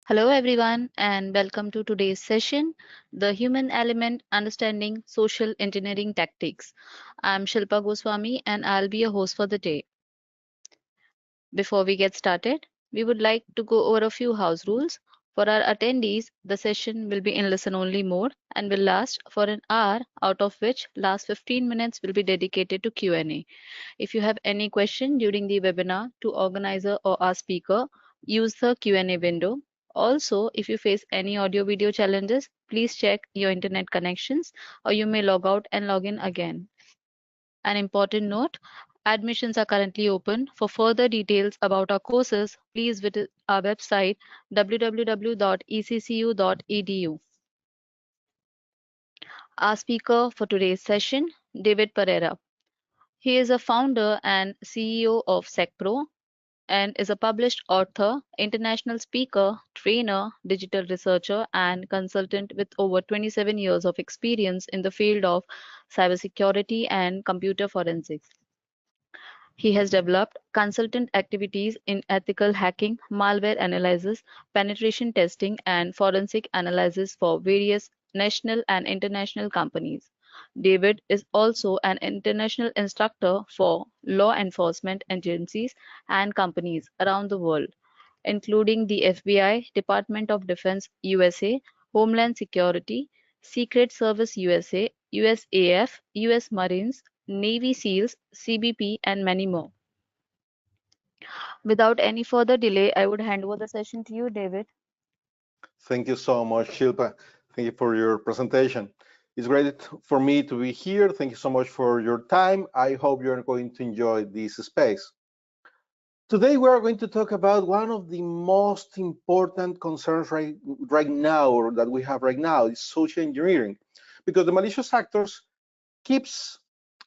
Hello, everyone, and welcome to today's session, The Human Element Understanding Social Engineering Tactics. I'm Shilpa Goswami, and I'll be your host for the day. Before we get started, we would like to go over a few house rules. For our attendees, the session will be in listen only mode and will last for an hour, out of which last 15 minutes will be dedicated to Q&A. If you have any question during the webinar to organizer or our speaker, use the Q&A window. Also, if you face any audio video challenges, please check your internet connections or you may log out and log in again. An important note, admissions are currently open. For further details about our courses, please visit our website www.eccu.edu. Our speaker for today's session, David Pereira. He is a founder and CEO of SecPro, and is a published author, international speaker, trainer, digital researcher, and consultant with over 27 years of experience in the field of cybersecurity and computer forensics. He has developed consultant activities in ethical hacking, malware analysis, penetration testing, and forensic analysis for various national and international companies. David is also an international instructor for law enforcement agencies and companies around the world, including the FBI, Department of Defense USA, Homeland Security, Secret Service USA, USAF, US Marines, Navy SEALs, CBP, and many more. Without any further delay, I would hand over the session to you, David. Thank you so much, Shilpa. Thank you for your presentation. It's great for me to be here. Thank you so much for your time. I hope you're going to enjoy this space. Today, we are going to talk about one of the most important concerns right now, or that we have right now, is social engineering, because the malicious actors keeps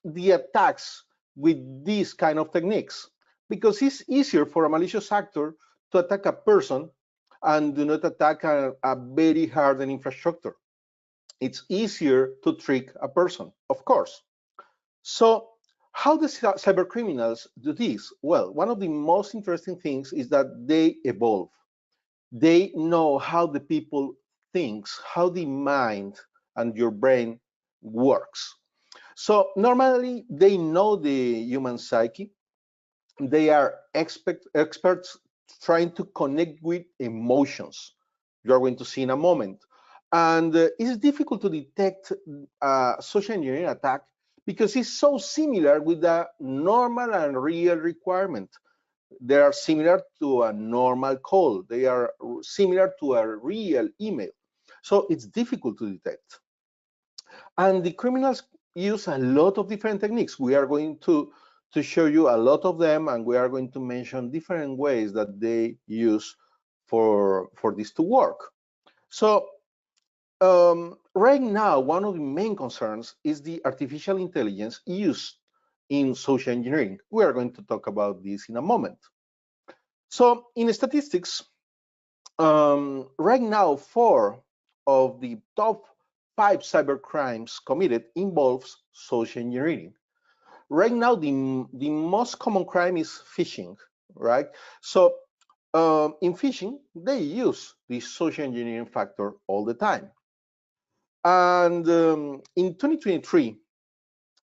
the attacks with these kind of techniques, because it's easier for a malicious actor to attack a person and do not attack a very hardened infrastructure. It's easier to trick a person, of course. So how do cyber criminals do this? Well, one of the most interesting things is that they evolve. They know how the people thinks, how the mind and your brain works. So normally they know the human psyche. They are experts trying to connect with emotions. You are going to see in a moment. And it's difficult to detect a social engineering attack because it's so similar with a normal and real requirement. They are similar to a normal call. They are similar to a real email. So it's difficult to detect. And the criminals use a lot of different techniques. We are going to show you a lot of them, and we are going to mention different ways that they use for this to work. So right now, one of the main concerns is the artificial intelligence used in social engineering. We are going to talk about this in a moment. So in statistics, right now, 4 of the top 5 cyber crimes committed involves social engineering. Right now, the most common crime is phishing, right? So in phishing, they use the social engineering factor all the time. And in 2023,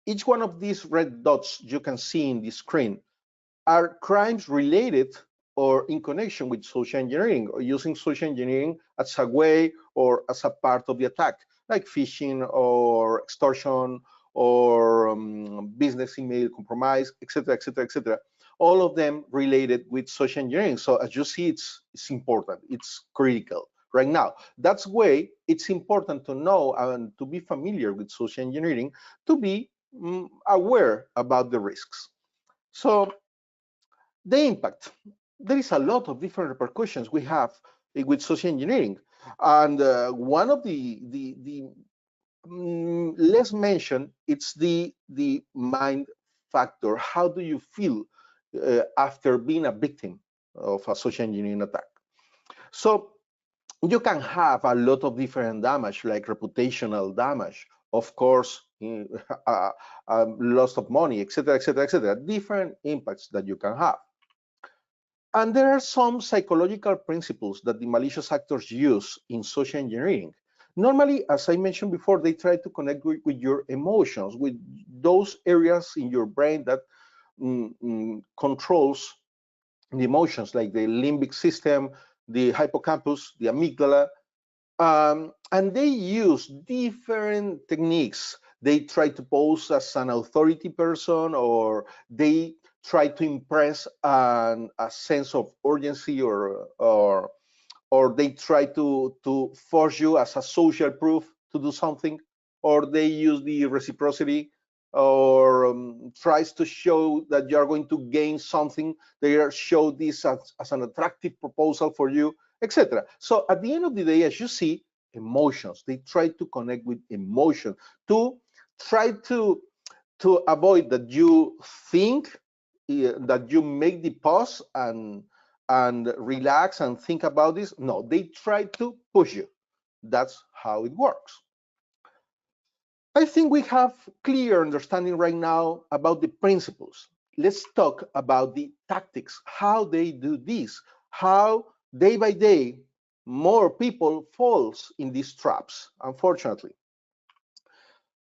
each one of these red dots you can see in the screen are crimes related or in connection with social engineering, or using social engineering as a way or as a part of the attack, like phishing or extortion or business email compromise, etc., etc., etc. All of them related with social engineering. So as you see, it's important, it's critical right now. That's why it's important to know and to be familiar with social engineering, to be aware about the risks. So the impact. There is a lot of different repercussions we have with social engineering, and one of the less mentioned, it's the mind factor. How do you feel after being a victim of a social engineering attack? So you can have a lot of different damage, like reputational damage, of course, loss of money, etc., etc., etc. Different impacts that you can have. And there are some psychological principles that the malicious actors use in social engineering. Normally, as I mentioned before, they try to connect with your emotions, with those areas in your brain that controls the emotions, like the limbic system, the hippocampus, the amygdala, and they use different techniques. They try to pose as an authority person, or they try to impress a sense of urgency, or they try to force you as a social proof to do something, or they use the reciprocity, or tries to show that you are going to gain something. They show this as an attractive proposal for you, etc. So at the end of the day, as you see, emotions, they try to connect with emotion, to try to avoid that you think, that you make the pause and relax and think about this. No, they try to push you. That's how it works. I think we have clear understanding right now about the principles. Let's talk about the tactics, how they do this, how day by day more people falls in these traps, unfortunately.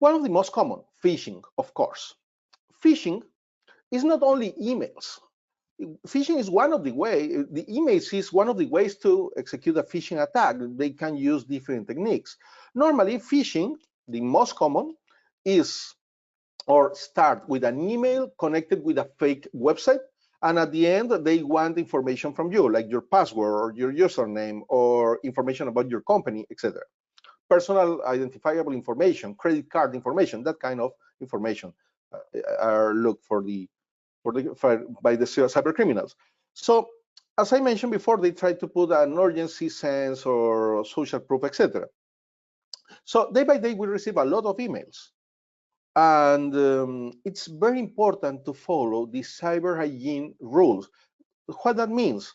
One of the most common, phishing, of course. Phishing is not only emails. Phishing is one of the ways. The emails is one of the ways to execute a phishing attack. They can use different techniques. Normally, phishing, the most common, is or start with an email connected with a fake website, and at the end they want information from you, like your password or your username or information about your company, etc. Personal identifiable information, credit card information, that kind of information are looked by the cyber criminals. So, as I mentioned before, they try to put an urgency sense or social proof, etc. So day by day, we receive a lot of emails, and it's very important to follow the cyber hygiene rules. What that means: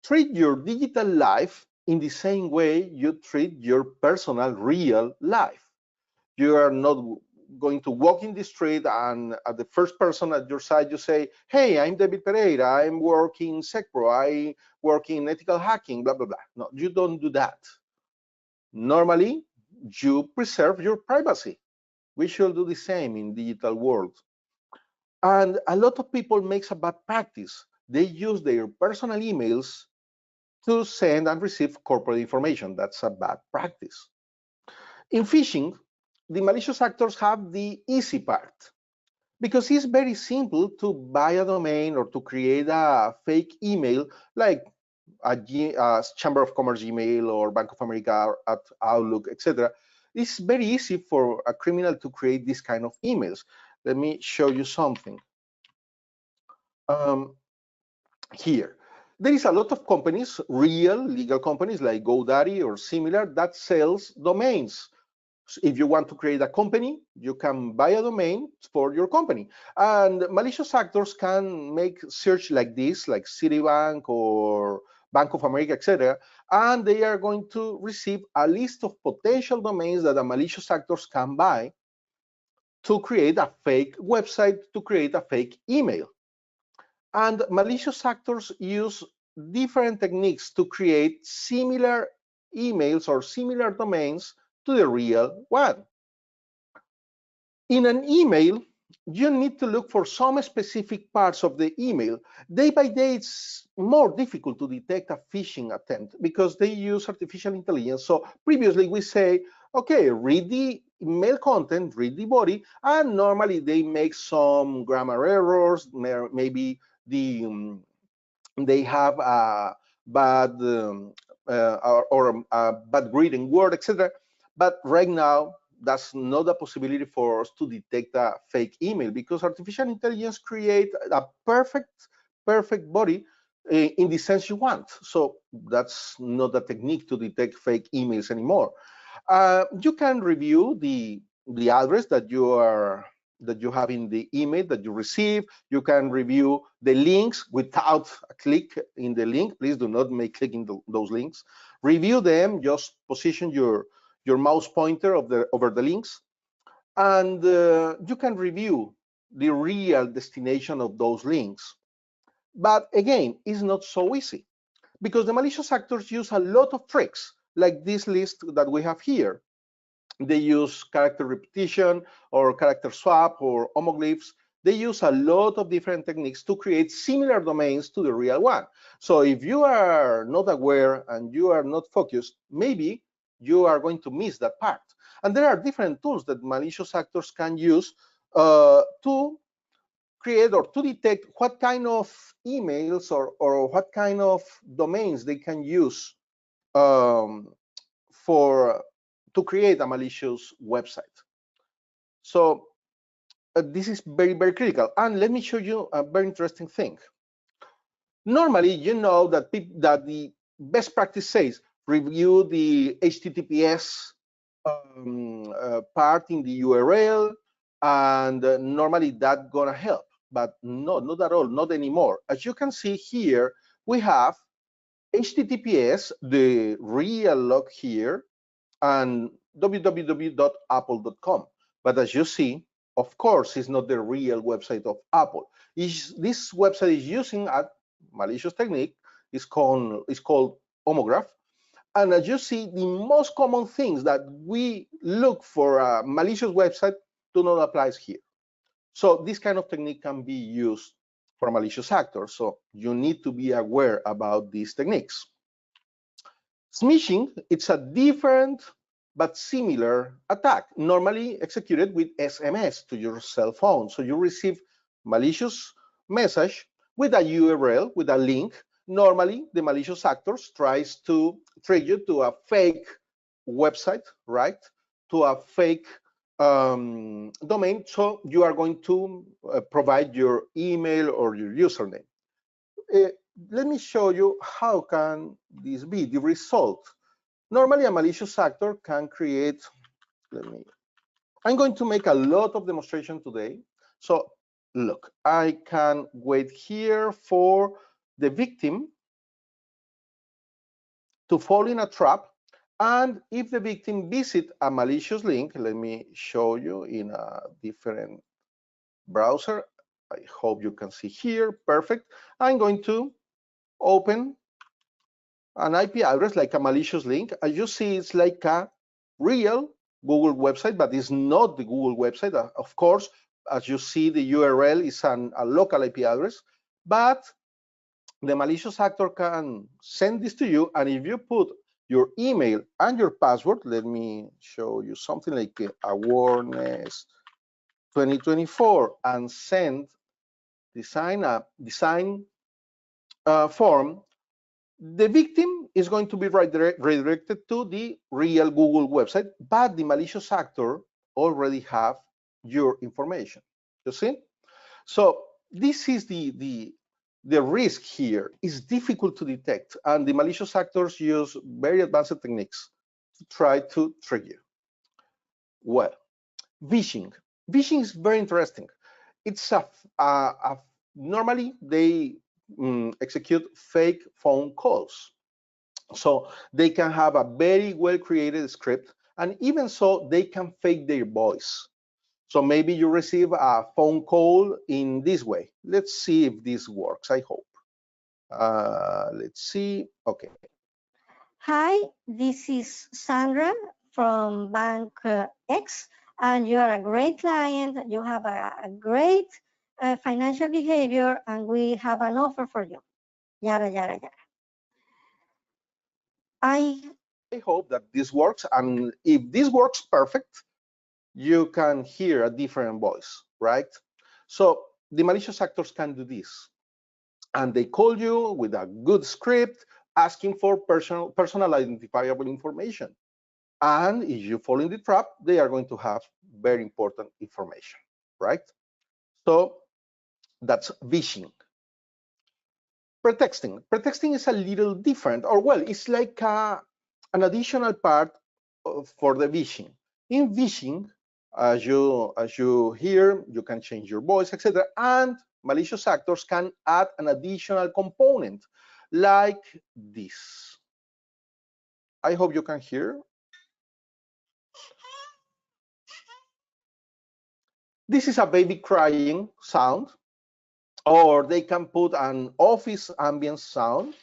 treat your digital life in the same way you treat your personal real life. You are not going to walk in the street and at the first person at your side you say, hey, I'm David Pereira, I'm working SecPro, I work in ethical hacking, blah blah blah. No, you don't do that. Normally you preserve your privacy. We should do the same in digital world. And a lot of people makes a bad practice. They use their personal emails to send and receive corporate information. That's a bad practice. In phishing, the malicious actors have the easy part, because it's very simple to buy a domain or to create a fake email, like a Chamber of Commerce Gmail or Bank of America at Outlook, etc. It's very easy for a criminal to create this kind of emails. Let me show you something. Um, Here, there is a lot of companies, real legal companies like GoDaddy or similar, that sells domains. If you want to create a company, you can buy a domain for your company. And malicious actors can make search like this, like Citibank or Bank of America, etc. And they are going to receive a list of potential domains that the malicious actors can buy to create a fake website, to create a fake email. And malicious actors use different techniques to create similar emails or similar domains to the real one. In an email, you need to look for some specific parts of the email. Day by day, it's more difficult to detect a phishing attempt because they use artificial intelligence. So previously we say, okay, read the email content, read the body, and normally they make some grammar errors, maybe they have a bad or a bad reading word, etc. But right now, that's not a possibility for us to detect a fake email, because artificial intelligence create a perfect body in the sense you want. So that's not a technique to detect fake emails anymore. You can review the address that you have in the email that you receive. You can review the links without a click in the link. Please do not make clicking those links. Review them. Just position your mouse pointer over the links, and you can review the real destination of those links. But again, it's not so easy because the malicious actors use a lot of tricks, like this list that we have here. They use character repetition or character swap or homoglyphs. They use a lot of different techniques to create similar domains to the real one. So if you are not aware and you are not focused, maybe you are going to miss that part. And there are different tools that malicious actors can use to create or to detect what kind of emails or what kind of domains they can use um, for to create a malicious website. So this is very, very critical. And let me show you a very interesting thing. Normally, you know that the best practice says review the HTTPS part in the URL, and normally that's gonna help. But no, not at all, not anymore. As you can see here, we have HTTPS, the real log here, and www.apple.com. But as you see, of course, it's not the real website of Apple. This website is using a malicious technique. It's called homograph. And as you see, the most common things that we look for a malicious website do not apply here. So this kind of technique can be used for malicious actors. So you need to be aware about these techniques. Smishing, it's a different but similar attack, normally executed with SMS to your cell phone. So you receive malicious message with a URL, with a link. Normally, the malicious actors tries to trick you to a fake website, right? To a fake domain. So you are going to provide your email or your username. Uh, Let me show you how can this be the result. Normally, a malicious actor can create, I'm going to make a lot of demonstration today. So look, I can wait here for the victim to fall in a trap. And if the victim visit a malicious link, let me show you in a different browser. I hope you can see here, perfect. I'm going to open an IP address like a malicious link. As you see, it's like a real Google website, but it's not the Google website. Of course, as you see, the URL is a local IP address, but the malicious actor can send this to you. And if you put your email and your password, let me show you something like awareness 2024 and send design form, the victim is going to be redirected to the real Google website, but the malicious actor already have your information. You see? So this is the risk here. Is difficult to detect, and the malicious actors use very advanced techniques to try to trick you. Well, phishing. Phishing is very interesting. It's normally they execute fake phone calls. So they can have a very well created script, and even so, they can fake their voice. So maybe you receive a phone call in this way. Let's see if this works, I hope. Let's see. Okay. Hi, this is Sandra from Bank X, and you are a great client. You have a great financial behavior, and we have an offer for you. Yada, yada, yada. I hope that this works. And if this works perfect, you can hear a different voice, right? So the malicious actors can do this. And they call you with a good script asking for personal identifiable information. And if you fall in the trap, they are going to have very important information, right? So that's phishing. Pretexting is a little different, or well, it's like an additional part for the phishing. In phishing, as you hear, you can change your voice, etc. And malicious actors can add an additional component like this. I hope you can hear. This is a baby crying sound. or they can put an office ambient sound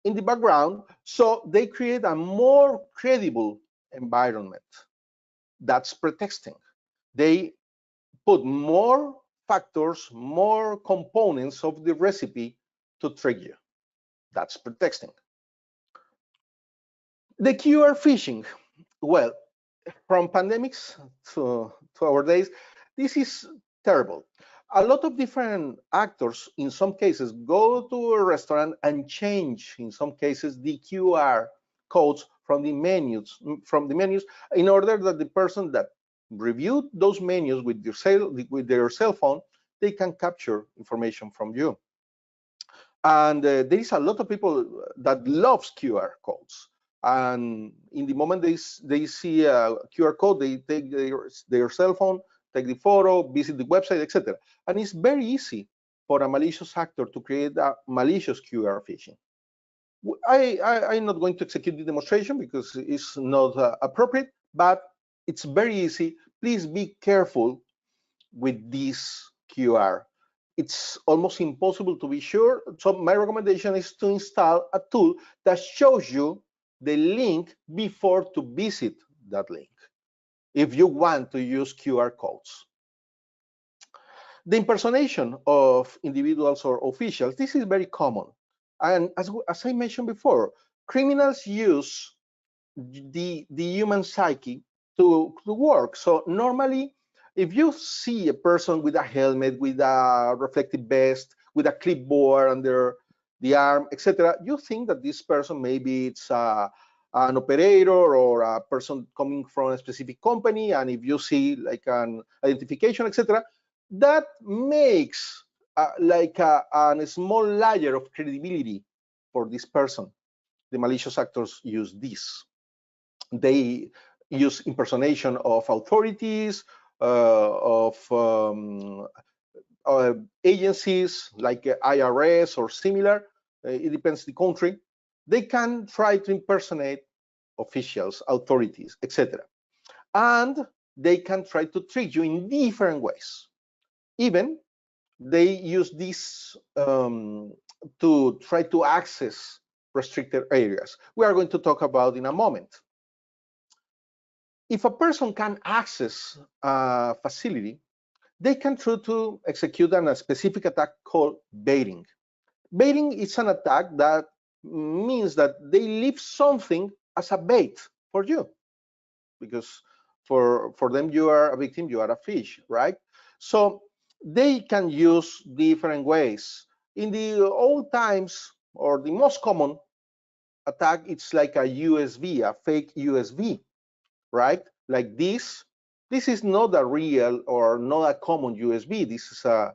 in the background, so they create a more credible environment. That's pretexting. They put more factors, more components of the recipe to trick you. That's pretexting. The QR phishing. Well, from pandemics to our days, this is terrible. A lot of different actors, in some cases, go to a restaurant and change, in some cases, the QR codes from the menus, in order that the person that reviewed those menus with their cell phone, they can capture information from you. And there is a lot of people that loves QR codes. And in the moment they see a QR code, they take their cell phone, take the photo, visit the website, etc. And it's very easy for a malicious actor to create a malicious QR phishing. I'm not going to execute the demonstration because it's not appropriate, but it's very easy. Please be careful with this QR. It's almost impossible to be sure. So my recommendation is to install a tool that shows you the link before to visit that link, if you want to use QR codes. The impersonation of individuals or officials, this is very common. And as I mentioned before, criminals use the human psyche to work. So normally, if you see a person with a helmet, with a reflective vest, with a clipboard under the arm, etc., you think that this person maybe it's an operator or a person coming from a specific company. And if you see like an identification, etc., that makes like a small layer of credibility for this person. The malicious actors use this. They use impersonation of authorities, of agencies like IRS or similar. It depends the country. They can try to impersonate officials, authorities, etc. And they can try to trick you in different ways. Even they use this to try to access restricted areas. We are going to talk about in a moment. If a person can access a facility, they can try to execute a specific attack called baiting. Baiting is an attack that means that they leave something as a bait for you, because for them you are a victim, you are a fish, right? So they can use different ways. In the old times, or the most common attack, it's like a USB, a fake USB, right? Like this. This is not a real or not a common USB. This is a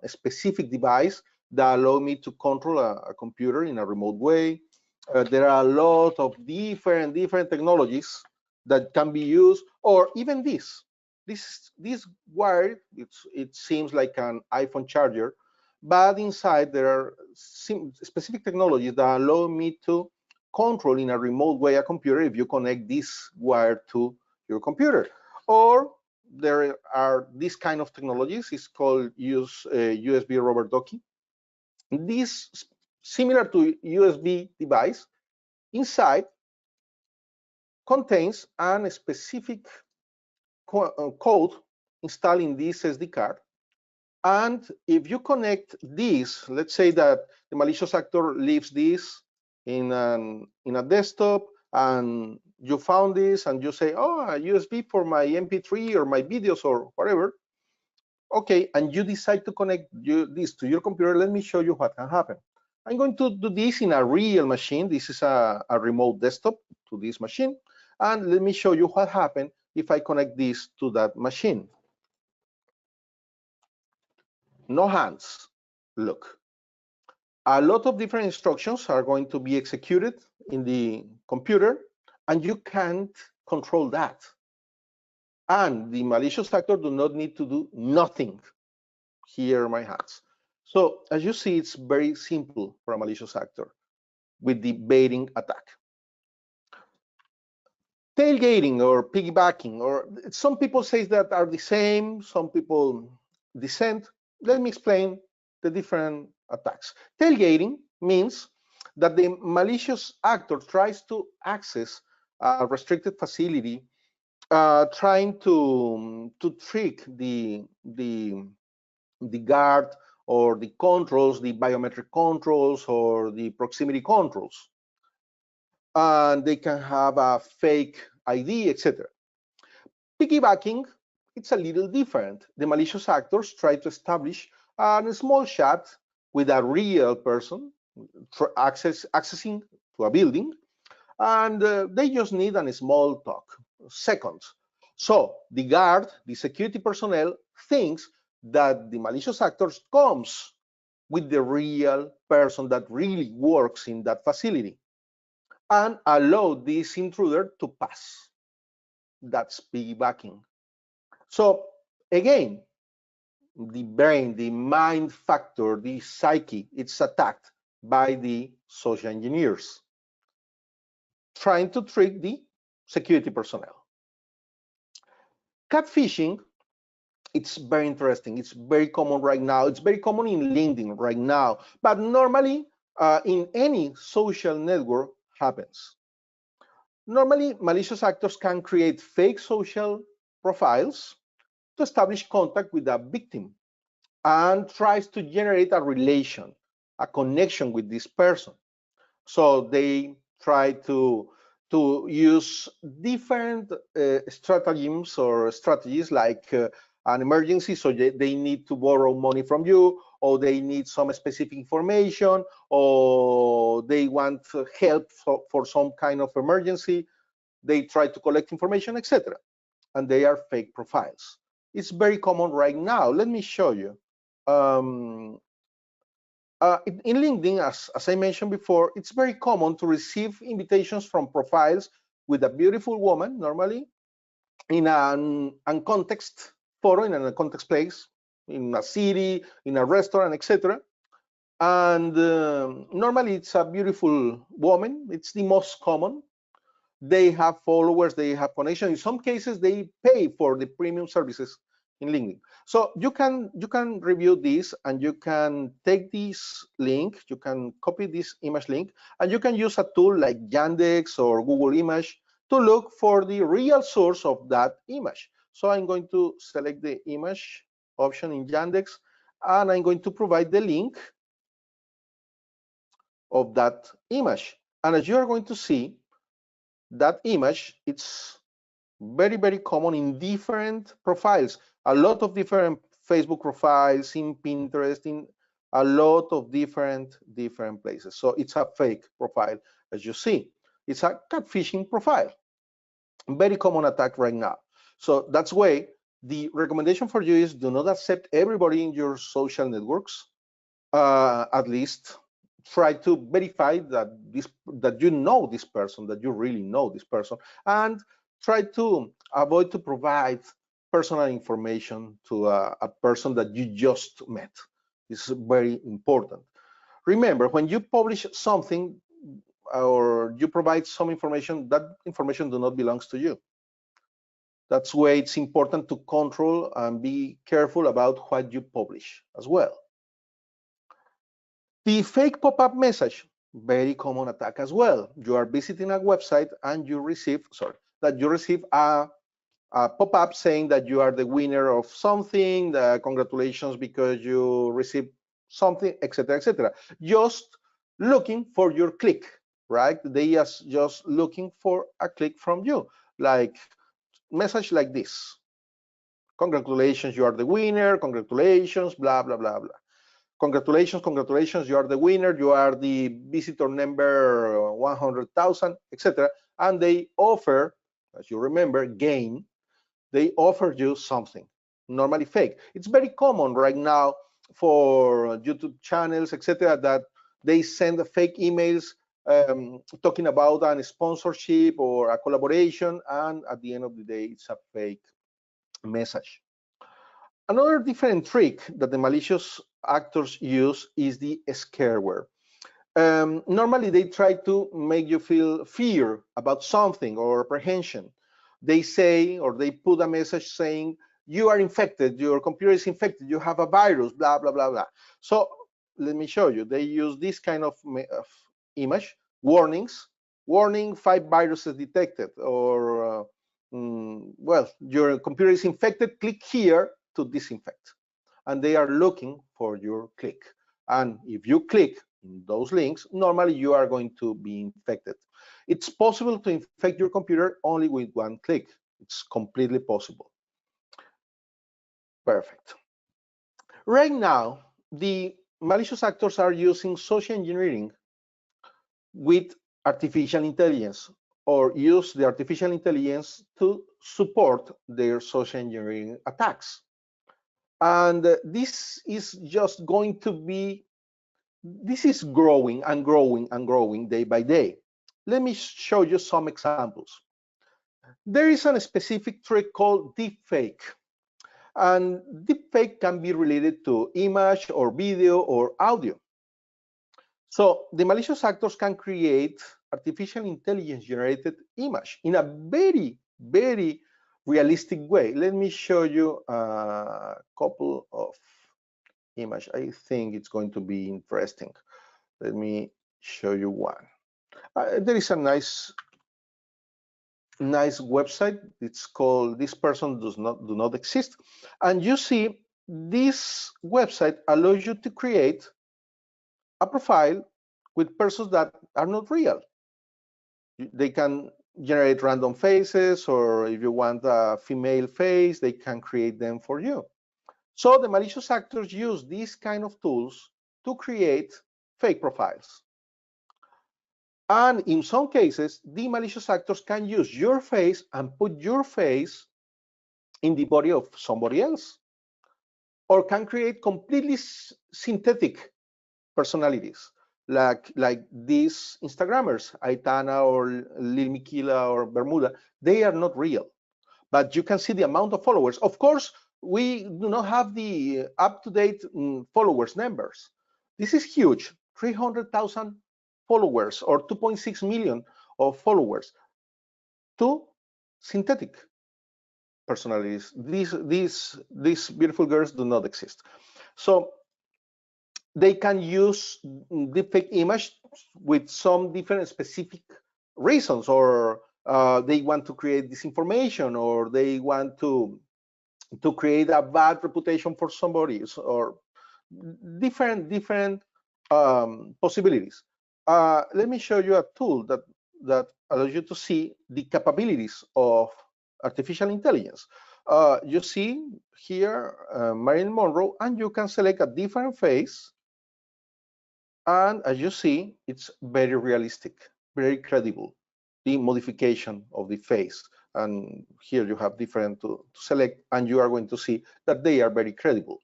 specific device that allows me to control a computer in a remote way. There are a lot of different technologies that can be used, or even this. This wire, it seems like an iPhone charger, but inside there are specific technologies that allow me to control in a remote way a computer if you connect this wire to your computer. Or there are these kind of technologies. It's called USB rubber ducky. This, similar to USB device, inside contains a specific code installed in this SD card. And if you connect this, let's say that the malicious actor leaves this in a desktop, and you found this and you say, oh, a USB for my MP3 or my videos or whatever. Okay, and you decide to connect this to your computer. Let me show you what can happen. I'm going to do this in a real machine. This is a remote desktop to this machine. And let me show you what happened if I connect this to that machine. No hands. Look. A lot of different instructions are going to be executed in the computer, and you can't control that. And the malicious actor do not need to do nothing. Here are my hands. So as you see, it's very simple for a malicious actor with the baiting attack. Tailgating or piggybacking, or some people say that are the same, some people dissent. Let me explain the different attacks. Tailgating means that the malicious actor tries to access a restricted facility, trying to trick the guard or the controls, the biometric controls or the proximity controls, and they can have a fake ID, etc. Piggybacking, it's a little different. The malicious actors try to establish a small chat with a real person accessing to a building, and they just need a small talk, seconds. So the guard, the security personnel, thinks that the malicious actors comes with the real person that really works in that facility and allow this intruder to pass. That's piggybacking. So again, the brain, the mind factor, the psyche, it's attacked by the social engineers trying to trick the security personnel. Catfishing, it's very interesting. It's very common right now. It's very common in LinkedIn right now, but normally in any social network happens. Normally, malicious actors can create fake social profiles to establish contact with a victim and tries to generate a relation, a connection with this person. So they try to use different stratagems or strategies like an emergency, so they need to borrow money from you, or they need some specific information, or they want help for some kind of emergency. They try to collect information, etc. And they are fake profiles. It's very common right now. Let me show you. Um, in LinkedIn, as I mentioned before, it's very common to receive invitations from profiles with a beautiful woman, normally in an uncontext photo, in an uncontext place, in a city, in a restaurant, etc. And normally it's a beautiful woman. It's the most common. They have followers, they have connection. In some cases, they pay for the premium services in LinkedIn. So you can review this, and you can take this link, you can copy this image link, and you can use a tool like Yandex or Google Image to look for the real source of that image. So I'm going to select the image option in Yandex, and I'm going to provide the link of that image. And as you are going to see, that image, it's very, very common in different profiles, a lot of different Facebook profiles, in Pinterest, in a lot of different places. So it's a fake profile, as you see. It's a catfishing profile. Very common attack right now. So that's why the recommendation for you is do not accept everybody in your social networks. At least try to verify that you know this person, that you really know this person, and try to avoid to provide personal information to a person that you just met. It's very important. Remember, when you publish something or you provide some information, that information do not belongs to you. That's why it's important to control and be careful about what you publish as well. The fake pop-up message, very common attack as well. You are visiting a website and you receive, a pop-up saying that you are the winner of something, congratulations because you received something, etc., etc. Just looking for your click, right? They are just looking for a click from you, like message like this. Congratulations, you are the winner, congratulations, blah, blah, blah, blah. Congratulations, you are the winner, you are the visitor number 100,000, etc. And they offer, as you remember, gain, they offer you something, normally fake. It's very common right now for YouTube channels, etc., that they send fake emails talking about a sponsorship or a collaboration, and at the end of the day, it's a fake message. Another different trick that the malicious actors use is the scareware. Normally they try to make you feel fear about something or apprehension. They say, or they put a message saying, you are infected, your computer is infected, you have a virus, blah, blah, blah, blah. So let me show you. They use this kind of image, warnings, warning, 5 viruses detected, or, well, your computer is infected, click here to disinfect. And they are looking for your click. And if you click in those links, normally you are going to be infected. It's possible to infect your computer only with one click. It's completely possible. Perfect. Right now, the malicious actors are using social engineering with artificial intelligence, or use the artificial intelligence to support their social engineering attacks. And this is just going to be, this is growing and growing and growing day by day. Let me show you some examples. There is a specific trick called deepfake. And deepfake can be related to image or video or audio. So the malicious actors can create artificial intelligence generated image in a very, very realistic way. Let me show you a couple of images. I think it's going to be interesting. Let me show you one. There is a nice website. It's called "This Person Do Not Exist," and you see this website allows you to create a profile with persons that are not real. They can generate random faces, or if you want a female face, they can create them for you. So the malicious actors use these kind of tools to create fake profiles. And in some cases, the malicious actors can use your face and put your face in the body of somebody else, or can create completely synthetic personalities, like these Instagrammers, Aitana or Lil Miquela or Bermuda. They are not real, but you can see the amount of followers. Of course, we do not have the up-to-date followers numbers. This is huge, 300,000 followers or 2.6 million of followers to synthetic personalities. These beautiful girls do not exist. So they can use deepfake image with some different specific reasons, or they want to create disinformation, or they want to create a bad reputation for somebody, or different possibilities. Let me show you a tool that allows you to see the capabilities of artificial intelligence. You see here Marilyn Monroe, and you can select a different face, and as you see, it's very realistic, very credible, the modification of the face. And here you have different to select, and you are going to see that they are very credible.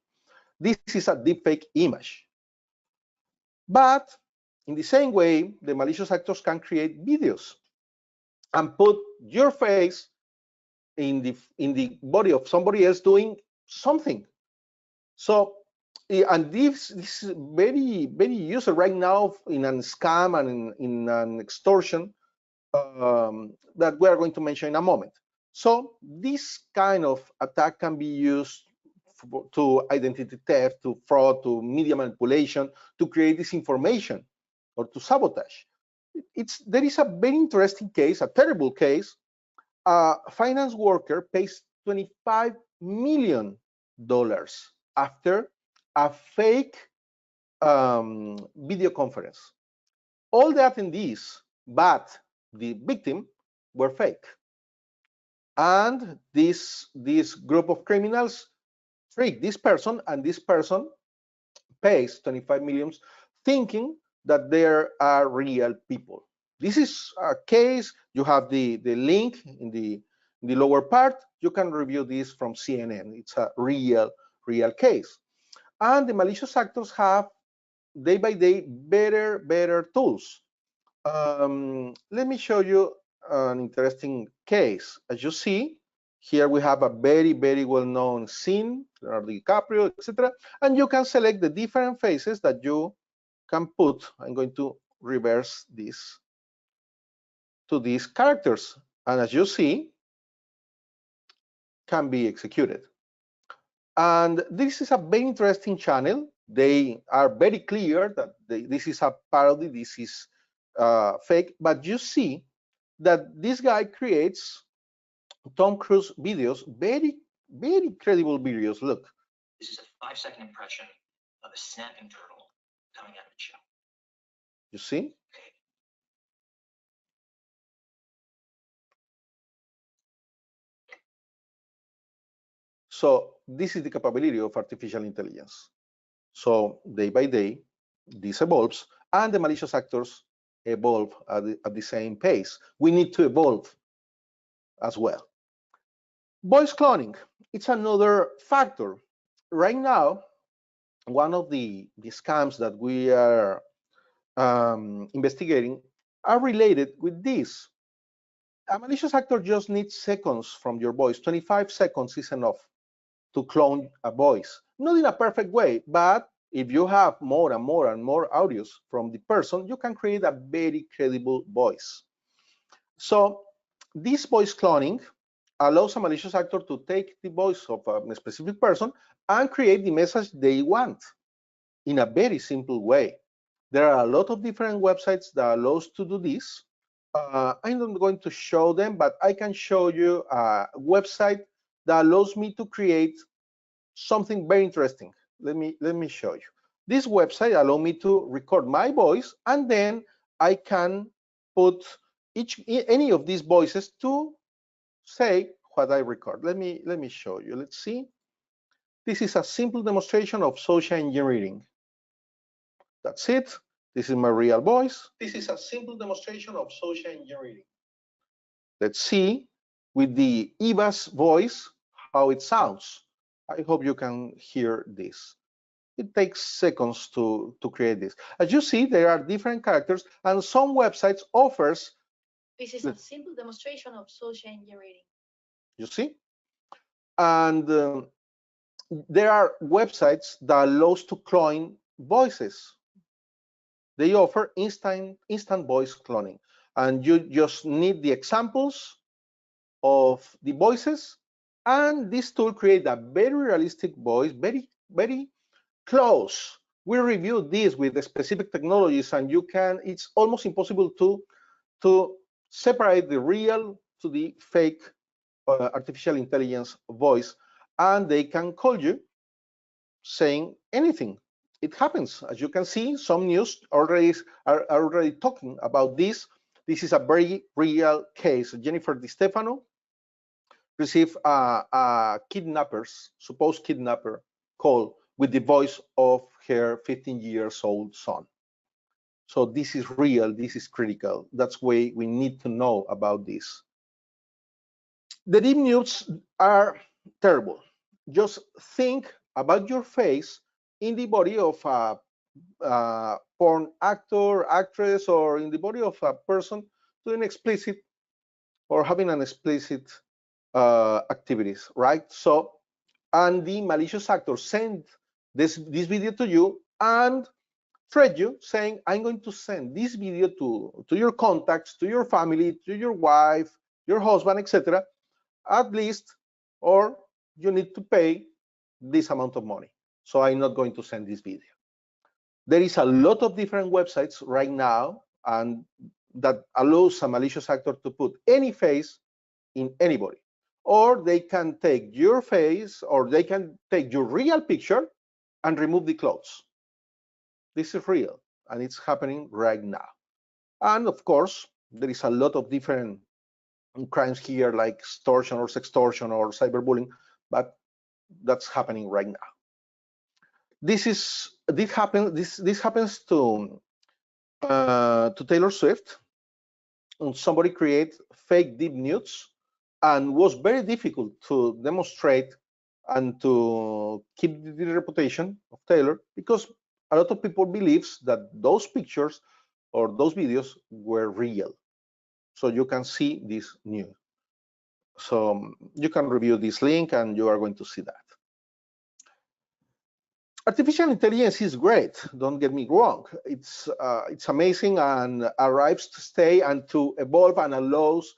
This is a deepfake image. But in the same way, the malicious actors can create videos and put your face in the body of somebody else doing something. So, and this is very, very used right now in a scam and in an extortion that we are going to mention in a moment. So this kind of attack can be used to identity theft, to fraud, to media manipulation, to create disinformation, or to sabotage. There is a very interesting case, a terrible case. A finance worker pays $25 million after a fake video conference. All the attendees, but the victim, were fake. And this group of criminals trick this person, and this person pays 25 million thinking that there are real people. This is a case. You have the link in the lower part. You can review this from CNN. It's a real case. And the malicious actors have day by day better tools. Let me show you an interesting case. As you see, here we have a very well-known scene, Leonardo DiCaprio, etc. And you can select the different faces that you can put, I'm going to reverse this to these characters, and as you see, can be executed. And this is a very interesting channel. They are very clear that this is a parody, this is fake, but you see that this guy creates Tom Cruise videos, very credible videos. Look. This is a 5-second impression of a snapping turtle coming out of its shell. You see? So this is the capability of artificial intelligence. So day by day, this evolves, and the malicious actors evolve at the same pace. We need to evolve as well. Voice cloning, it's another factor. Right now, one of the scams that we are investigating are related with this. A malicious actor just needs seconds from your voice. 25 seconds is enough to clone a voice. Not in a perfect way, but if you have more and more and more audios from the person, you can create a very credible voice. So this voice cloning allows a malicious actor to take the voice of a specific person and create the message they want in a very simple way. There are a lot of different websites that allows to do this. I'm not going to show them, but I can show you a website that allows me to create something very interesting. Let me show you. This website allows me to record my voice, and then I can put any of these voices to say what I record. Let me show you. Let's see. This is a simple demonstration of social engineering. That's it. This is my real voice. This is a simple demonstration of social engineering. Let's see with the Eva's voice how it sounds. I hope you can hear this. It takes seconds to create this. As you see, there are different characters, and some websites offers. This is a simple demonstration of social engineering. You see? And there are websites that allows to clone voices. They offer instant voice cloning, and you just need the examples of the voices, and this tool creates a very realistic voice, very close. We reviewed this with the specific technologies, and it's almost impossible to separate the real to the fake artificial intelligence voice, and they can call you saying anything. It happens. As you can see, some news are already talking about this. This is a very real case. Jennifer Di Stefano received a supposed kidnapper call with the voice of her 15 years old son. So this is real, this is critical. That's why we need to know about this. The deep news are terrible. Just think about your face in the body of a porn actor, actress, or in the body of a person doing explicit or having an explicit activities, right? So, and the malicious actor send this video to you and threat you saying, I'm going to send this video to your contacts, to your family, to your wife, your husband, etc. At least, or you need to pay this amount of money. So I'm not going to send this video. There is a lot of different websites right now and that allows a malicious actor to put any face in anybody. Or they can take your face, or they can take your real picture and remove the clothes. This is real, and it's happening right now. And of course, there is a lot of different crimes here, like extortion or sextortion or cyberbullying, but that's happening right now. This happens to Taylor Swift. And somebody create fake deep news, and was very difficult to demonstrate and to keep the reputation of Taylor, because a lot of people believes that those pictures or those videos were real. So you can see this news. So you can review this link and you are going to see that. Artificial intelligence is great. Don't get me wrong. It's amazing and arrives to stay and to evolve and allows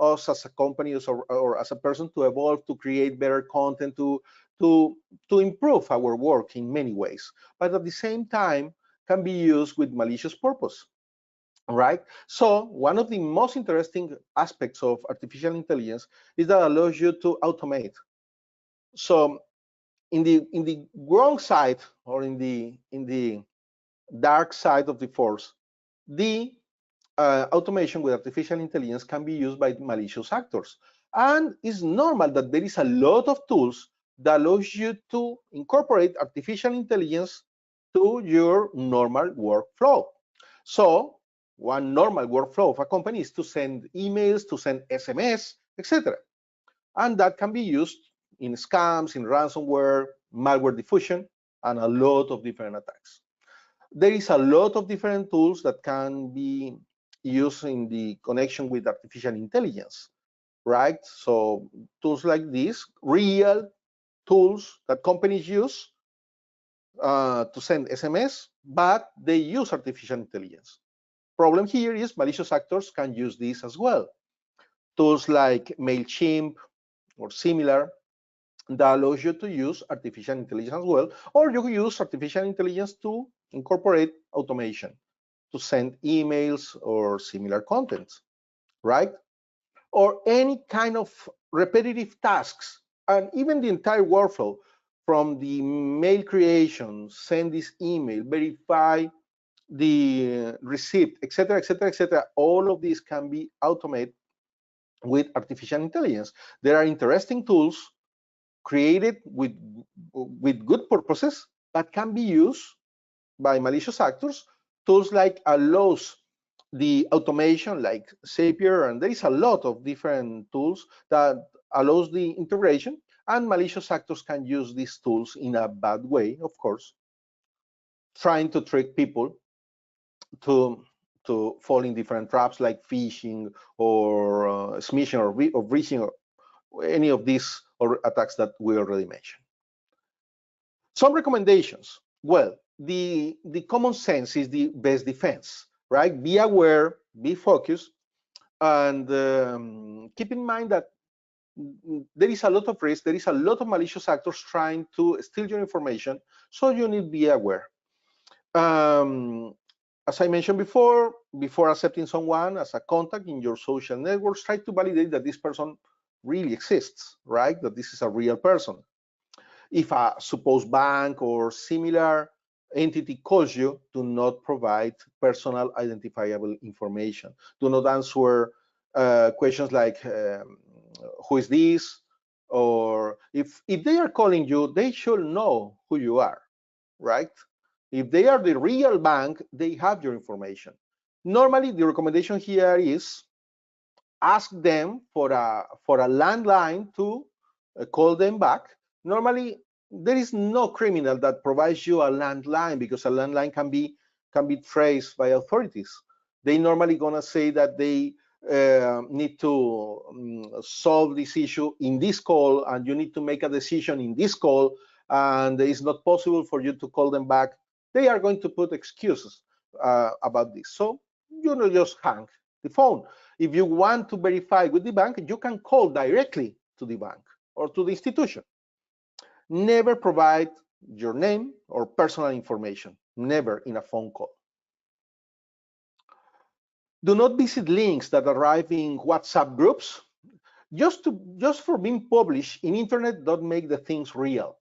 us as a company or as a person to evolve, to create better content, to to improve our work in many ways. But at the same time, can be used with malicious purpose. Right. So one of the most interesting aspects of artificial intelligence is that allows you to automate. So in the wrong side or in the dark side of the force, the automation with artificial intelligence can be used by malicious actors. And it's normal that there is a lot of tools that allows you to incorporate artificial intelligence to your normal workflow. So one normal workflow of a company is to send emails, to send SMS, etc. And that can be used in scams, in ransomware, malware diffusion, and a lot of different attacks. There is a lot of different tools that can be used in the connection with artificial intelligence, right? So tools like this, real tools that companies use to send SMS, but they use artificial intelligence. Problem here is malicious actors can use this as well. Tools like MailChimp or similar that allows you to use artificial intelligence as well, or you can use artificial intelligence to incorporate automation to send emails or similar content, right? Or any kind of repetitive tasks, and even the entire workflow from the mail creation, send this email, verify the receipt, etc., etc., etc. All of these can be automated with artificial intelligence. There are interesting tools created with good purposes that can be used by malicious actors. Tools like allows the automation like Zapier, and there is a lot of different tools that allows the integration, and malicious actors can use these tools in a bad way, of course, trying to trick people to fall in different traps like phishing or smishing or breaching or any of these or attacks that we already mentioned. Some recommendations. Well, the common sense is the best defense, right? Be aware, be focused, and keep in mind that there is a lot of risk, there is a lot of malicious actors trying to steal your information, so you need to be aware. As I mentioned before accepting someone as a contact in your social networks, try to validate that this person really exists, right? That this is a real person. If a supposed bank or similar entity calls you, do not provide personal identifiable information. Do not answer questions like, who is this? Or if they are calling you, they should know who you are, right? If they are the real bank, they have your information. Normally, the recommendation here is ask them for a landline to call them back. Normally, there is no criminal that provides you a landline because a landline can be traced by authorities. They normally gonna say that they need to solve this issue in this call, and you need to make a decision in this call, and it's not possible for you to call them back. They are going to put excuses about this. So you know, just hang the phone. If you want to verify with the bank, you can call directly to the bank or to the institution. Never provide your name or personal information, never in a phone call. Do not visit links that arrive in WhatsApp groups. Just for being published in internet, don't make the things real,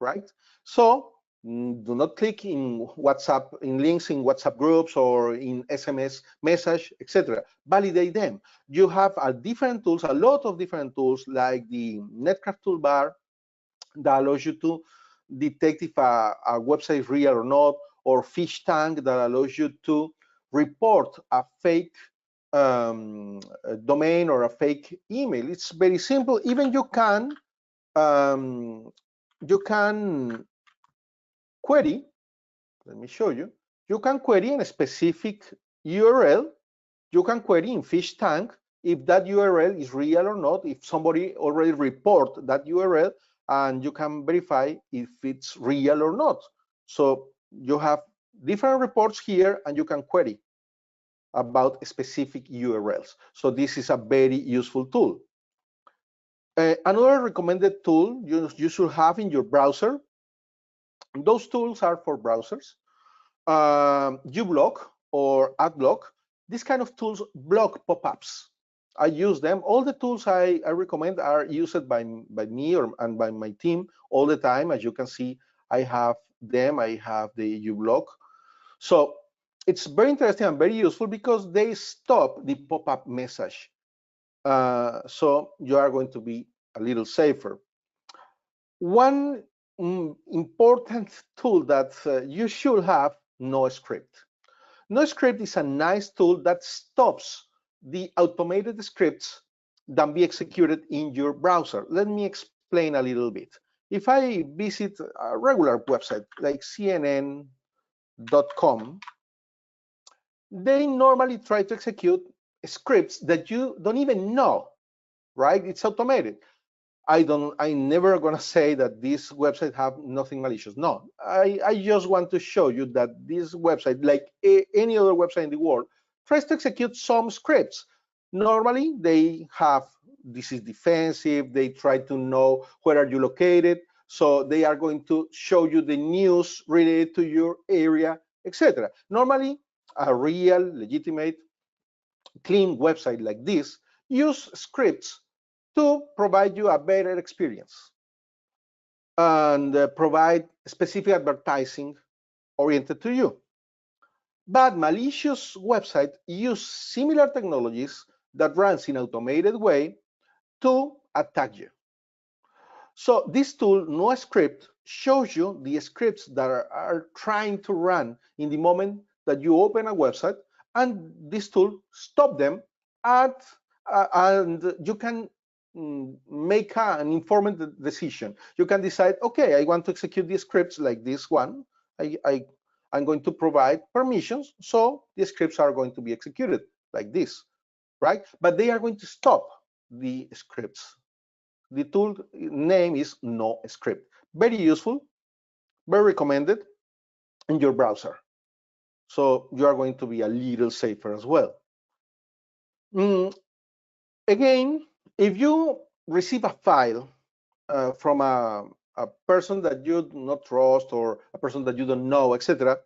right? So do not click in WhatsApp, in links in WhatsApp groups or in SMS message, etc. Validate them. You have different tools, a lot of different tools like the Netcraft toolbar that allows you to detect if a website is real or not, or Fish Tank that allows you to report a fake domain or a fake email. It's very simple. Even you can query. Let me show you. You can query in a specific URL. You can query in Fish Tank if that URL is real or not, if somebody already report that URL, and you can verify if it's real or not. So you have different reports here, and you can query about specific URLs. So this is a very useful tool. Another recommended tool you should have in your browser, those tools are for browsers, uBlock or AdBlock. These kind of tools block pop-ups. I use them. All the tools I recommend are used by me and by my team all the time. As you can see, I have them. I have the uBlock. So it's very interesting and very useful because they stop the pop-up message. So you are going to be a little safer. One important tool that you should have, NoScript. NoScript is a nice tool that stops the automated scripts that be executed in your browser. Let me explain a little bit. If I visit a regular website like CNN.com, they normally try to execute scripts that you don't even know, right? It's automated. I'm never gonna say that this website have nothing malicious. No, I just want to show you that this website, like any other website in the world, tries to execute some scripts. Normally, they have, this is defensive, they try to know where are you located, so they are going to show you the news related to your area, etc. Normally, a real, legitimate, clean website like this use scripts to provide you a better experience and provide specific advertising oriented to you. But malicious websites use similar technologies that runs in automated way to attack you. So this tool, NoScript, shows you the scripts that are trying to run in the moment that you open a website, and this tool stop them and you can make an informed decision. You can decide, okay, I want to execute these scripts like this one. I'm going to provide permissions, so the scripts are going to be executed like this, right? But they are going to stop the scripts. The tool name is NoScript. Very useful, very recommended in your browser. So you are going to be a little safer as well. Again, if you receive a file from a person that you do not trust or a person that you don't know, etc.,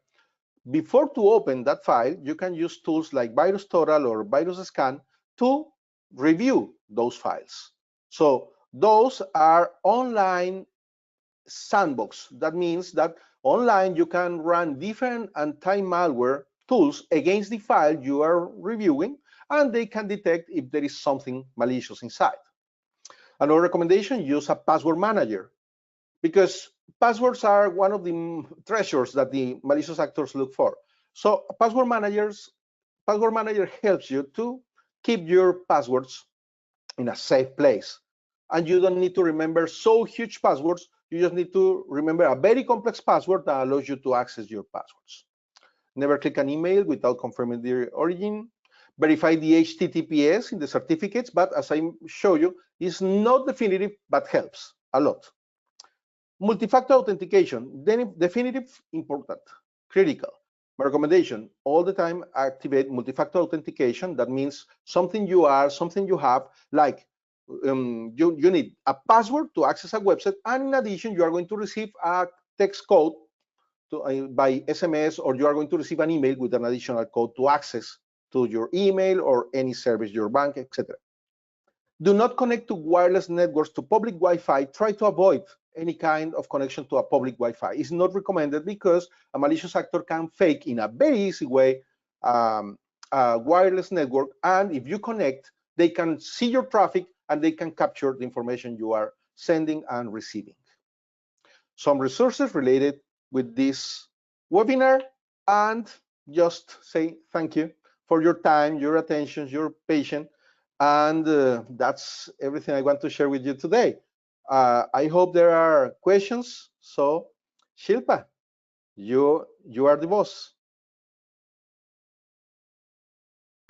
before to open that file, you can use tools like VirusTotal or VirusScan to review those files. So those are online sandbox. That means that online you can run different anti-malware tools against the file you are reviewing, and they can detect if there is something malicious inside. Another recommendation, use a password manager, because passwords are one of the treasures that the malicious actors look for. So password manager helps you to keep your passwords in a safe place. And you don't need to remember so huge passwords. You just need to remember a very complex password that allows you to access your passwords. Never click an email without confirming the origin. Verify the HTTPS in the certificates, but as I show you, it's not definitive, but helps a lot. Multi-factor authentication, then definitive, important, critical. My recommendation, all the time activate multi-factor authentication. That means something you are, something you have, like you need a password to access a website, and in addition, you are going to receive a text code by SMS, or you are going to receive an email with an additional code to access to your email or any service, your bank, etc. Do not connect to wireless networks, to public Wi-Fi. Try to avoid any kind of connection to a public Wi-Fi. It's not recommended because a malicious actor can fake in a very easy way a wireless network, and if you connect, they can see your traffic and they can capture the information you are sending and receiving. Some resources related with this webinar, and just say thank you for your time, your attention, your patience, and that's everything I want to share with you today. I hope there are questions. So, Shilpa, you are the boss.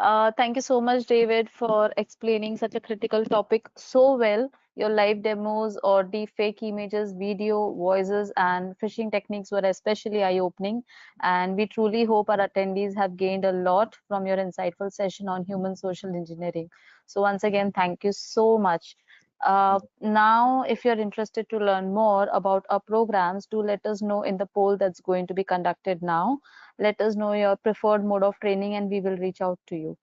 Thank you so much, David, for explaining such a critical topic so well. Your live demos or the fake images, video, voices, and phishing techniques were especially eye-opening. And we truly hope our attendees have gained a lot from your insightful session on human social engineering. So once again, thank you so much. Now, if you're interested to learn more about our programs, do let us know in the poll that's going to be conducted now. Let us know your preferred mode of training and we will reach out to you.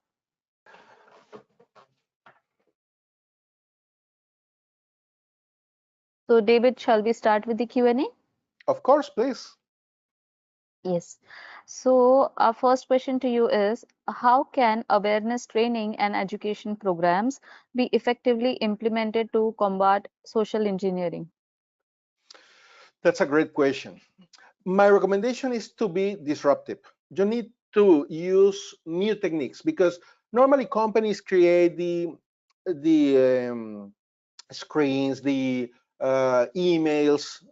So, David, shall we start with the Q&A? Of course, please. Yes. So, our first question to you is, how can awareness training and education programs be effectively implemented to combat social engineering? That's a great question. My recommendation is to be disruptive. You need to use new techniques because normally companies create the screens, the emails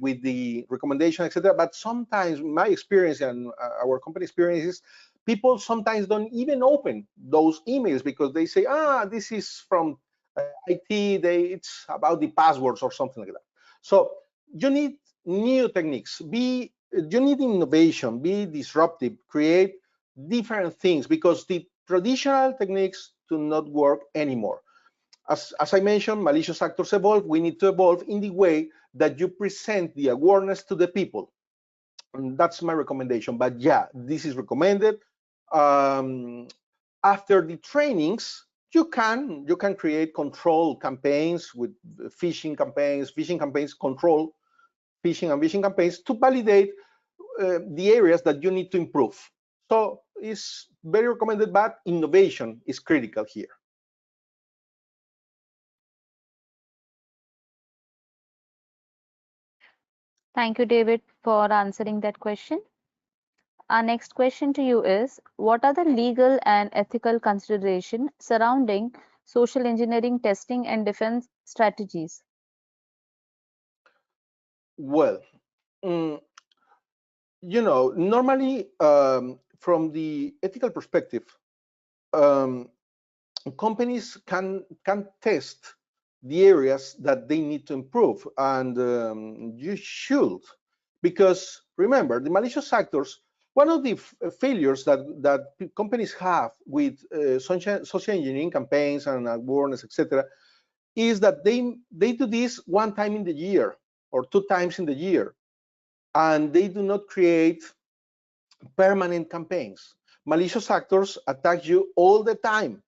with the recommendation, etc. But sometimes my experience and our company experience is people sometimes don't even open those emails because they say, this is from IT, it's about the passwords or something like that. So you need new techniques. You need innovation, be disruptive, create different things because the traditional techniques do not work anymore. As I mentioned, malicious actors evolve. We need to evolve in the way that you present the awareness to the people. And that's my recommendation. But yeah, this is recommended. Um, After the trainings, you can create control campaigns with phishing campaigns, control phishing and phishing campaigns to validate the areas that you need to improve. So it's very recommended, but innovation is critical here. Thank you, David, for answering that question. Our next question to you is, what are the legal and ethical considerations surrounding social engineering testing and defense strategies? Well, mm, normally from the ethical perspective, um, companies can test the areas that they need to improve, and you should, because remember, the malicious actors. One of the failures that companies have with social engineering campaigns and awareness, etc., is that they do this one time in the year or two times in the year, and they do not create permanent campaigns. Malicious actors attack you all the time.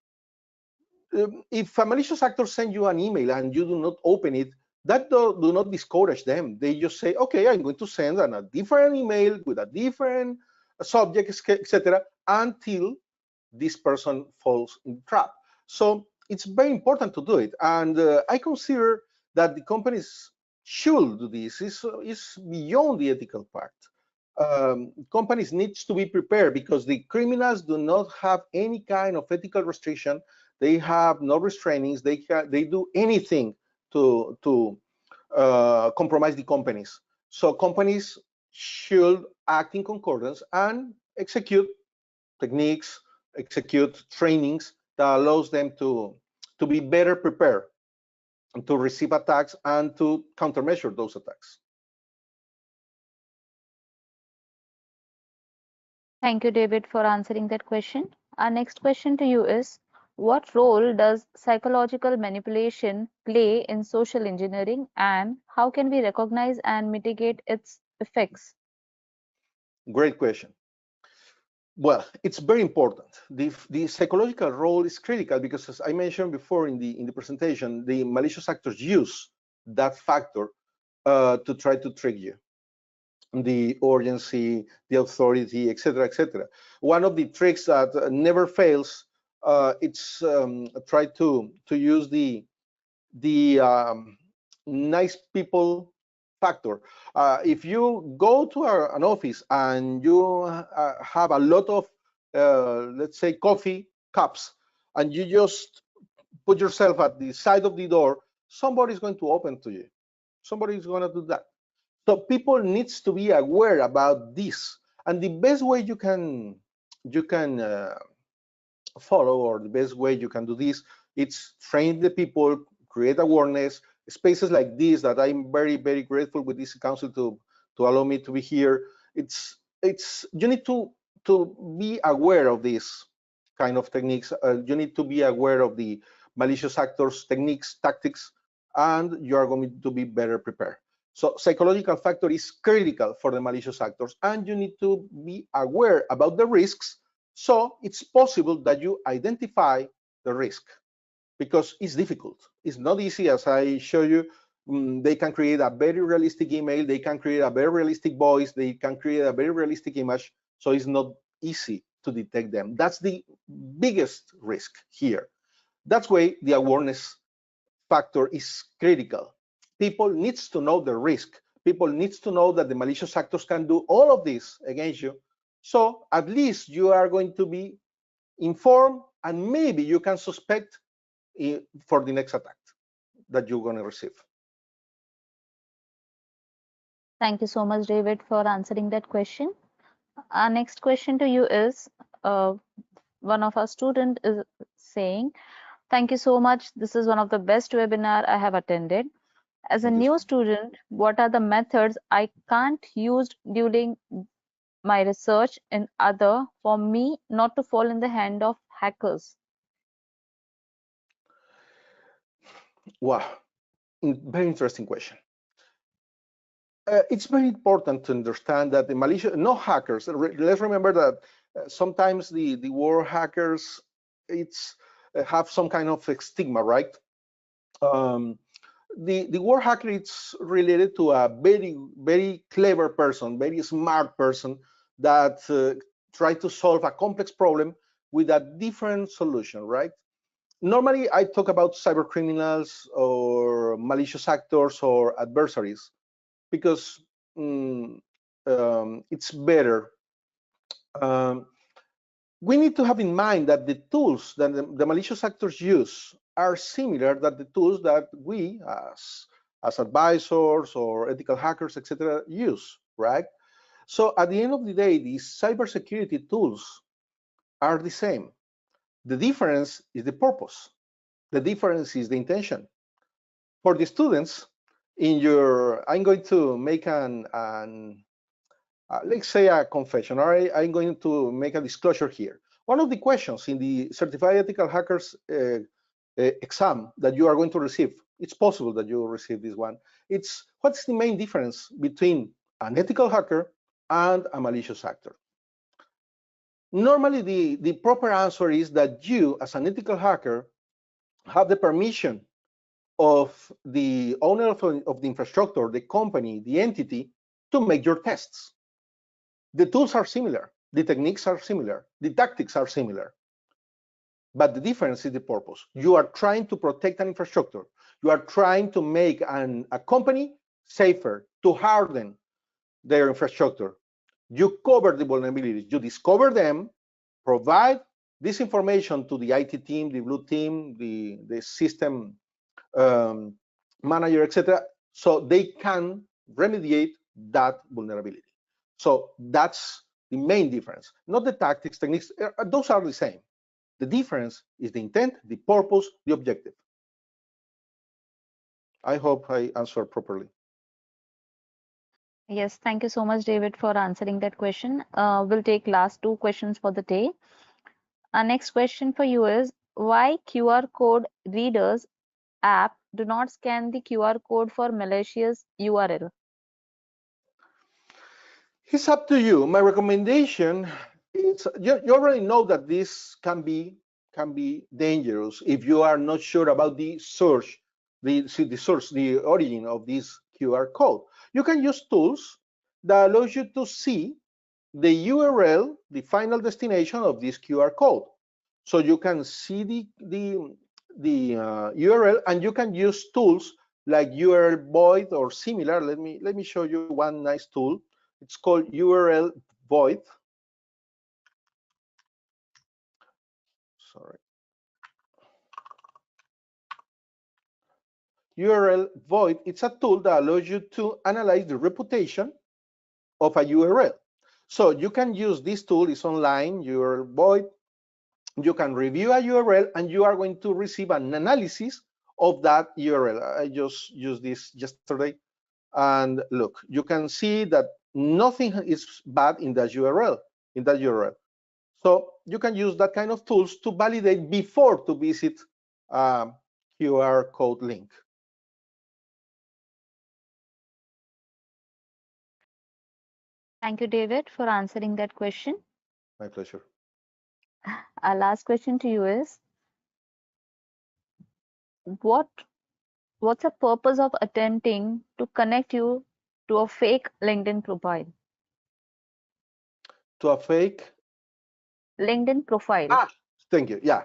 If a malicious actor sends you an email and you do not open it, that do not discourage them. They just say, okay, I'm going to send a different email with a different subject, etc., until this person falls in the trap. So it's very important to do it. And I consider that the companies should do this. It's beyond the ethical part. Companies needs to be prepared because the criminals do not have any kind of ethical restriction. They have no restrainings. They do anything to compromise the companies. So companies should act in concordance and execute techniques, execute trainings that allows them to be better prepared to receive attacks and to countermeasure those attacks. Thank you, David, for answering that question. Our next question to you is, what role does psychological manipulation play in social engineering and how can we recognize and mitigate its effects? Great question. Well, it's very important. The psychological role is critical because, as I mentioned before in the presentation, the malicious actors use that factor to try to trick you. The urgency, the authority, etc., etc. One of the tricks that never fails, it's try to use the nice people factor. If you go to an office and you have a lot of, let's say, coffee cups, and you just put yourself at the side of the door, somebody's going to open to you. Somebody's going to do that. So people needs to be aware about this, and the best way you can follow, or the best way you can do this, it's train the people, create awareness. Spaces like this that I'm very, very grateful with this council to allow me to be here. It's you need to be aware of these kind of techniques. You need to be aware of the malicious actors techniques, tactics, and you are going to be better prepared. So psychological factor is critical for the malicious actors, and you need to be aware about the risks. So it's possible that you identify the risk, because it's difficult. It's not easy, as I show you. They can create a very realistic email, they can create a very realistic voice, they can create a very realistic image. So it's not easy to detect them. That's the biggest risk here. That's why the awareness factor is critical. People needs to know the risk. People needs to know that the malicious actors can do all of this against you. So at least you are going to be informed, and maybe you can suspect for the next attack that you're going to receive. Thank you so much, David, for answering that question. Our next question to you is, one of our student is saying, thank you so much. This is one of the best webinar I have attended. As a Thank you. new student, what are the methods I can't use during my research in other for me not to fall in the hand of hackers? Wow, very interesting question. It's very important to understand that the malicious, no hackers. Let's remember that sometimes the word hackers, it's have some kind of stigma, right? The word hacker, it's related to a very, very clever person, very smart person that try to solve a complex problem with a different solution, right? Normally, I talk about cyber criminals or malicious actors or adversaries, because it's better. Um, we need to have in mind that the tools that the malicious actors use are similar to the tools that we, as advisors or ethical hackers, etc., use, right? So at the end of the day, these cybersecurity tools are the same. The difference is the purpose. The difference is the intention. For the students, I'm going to make let's say a confession, or I'm going to make a disclosure here. One of the questions in the Certified Ethical Hackers exam that you are going to receive, it's possible that you will receive this one, it's what's the main difference between an ethical hacker and a malicious actor? Normally, the proper answer is that you, as an ethical hacker, have the permission of the owner of the infrastructure, the company, the entity, to make your tests. The tools are similar, the techniques are similar, the tactics are similar, but the difference is the purpose. You are trying to protect an infrastructure. You are trying to make a company safer, to harden their infrastructure. You cover the vulnerabilities, you discover them, provide this information to the IT team, the blue team, the system manager, etc., so they can remediate that vulnerability. So that's the main difference, not the tactics, techniques. Those are the same. The difference is the intent, the purpose, the objective. I hope I answered properly. Yes, thank you so much, David, for answering that question. We'll take last two questions for the day. Our next question for you is, why QR code readers app do not scan the QR code for malicious URL? It's up to you. My recommendation is, you already know that this can be dangerous if you are not sure about the source, the origin of this QR code. You can use tools that allows you to see the URL, the final destination of this QR code. So you can see the URL, and you can use tools like URL void or similar. Let me show you one nice tool. It's called URL void. Sorry. URL void, it's a tool that allows you to analyze the reputation of a URL. So you can use this tool, it's online, URL void. You can review a URL and you are going to receive an analysis of that URL. I just used this yesterday. And look, you can see that nothing is bad in that URL. So you can use that kind of tools to validate before to visit a QR code link. Thank you, David, for answering that question. My pleasure. Our last question to you is what what's the purpose of attempting to connect you to a fake LinkedIn profile? To a fake? LinkedIn profile. Thank you. Yeah.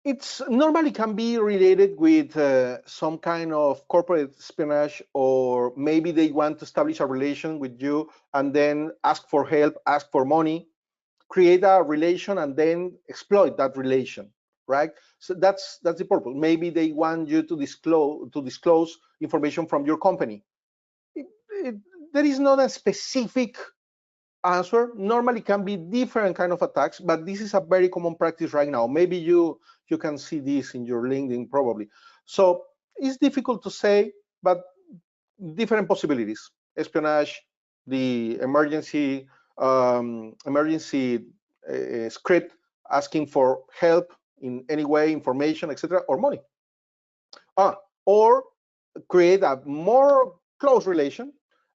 It's normally can be related with some kind of corporate espionage, or maybe they want to establish a relation with you and then ask for help, ask for money, create a relation and then exploit that relation, right? So that's the purpose. Maybe they want you to disclose information from your company. It, there is not a specific answer. Normally can be different kind of attacks, but this is a very common practice right now. Maybe you can see this in your LinkedIn probably. So it's difficult to say, but different possibilities. Espionage, the emergency script asking for help in any way, information, etc., or money. Or create a more close relation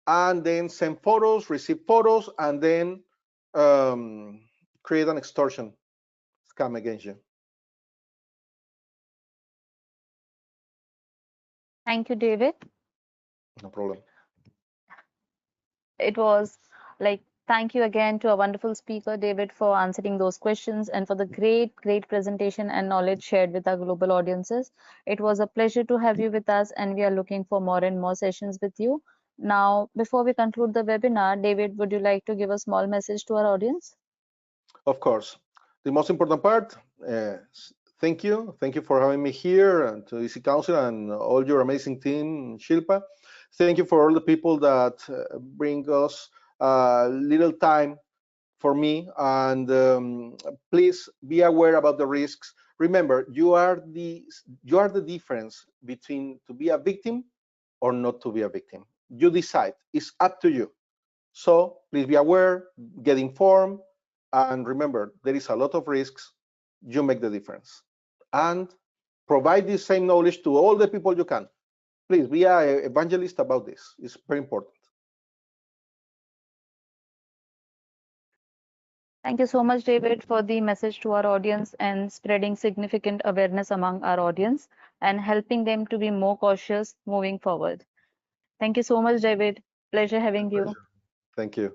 and then send photos, receive photos, and then create an extortion scam against you. Thank you, David. No problem. It was like, thank you again to our wonderful speaker, David, for answering those questions and for the great presentation and knowledge shared with our global audiences. It was a pleasure to have you with us, and we are looking for more and more sessions with you. Now, before we conclude the webinar, David, would you like to give a small message to our audience? Of course. The most important part, thank you. Thank you for having me here, and to Easy Council and all your amazing team, Shilpa. Thank you for all the people that bring us little time for me. And please be aware about the risks. Remember, you are the difference between to be a victim or not to be a victim. You decide. It's up to you. So please be aware, get informed, and remember, there is a lot of risks. You make the difference. And provide this same knowledge to all the people you can. Please be an evangelist about this. It's very important. Thank you so much, David, for the message to our audience and spreading significant awareness among our audience and helping them to be more cautious moving forward. Thank you so much, David. Pleasure having you. Thank you.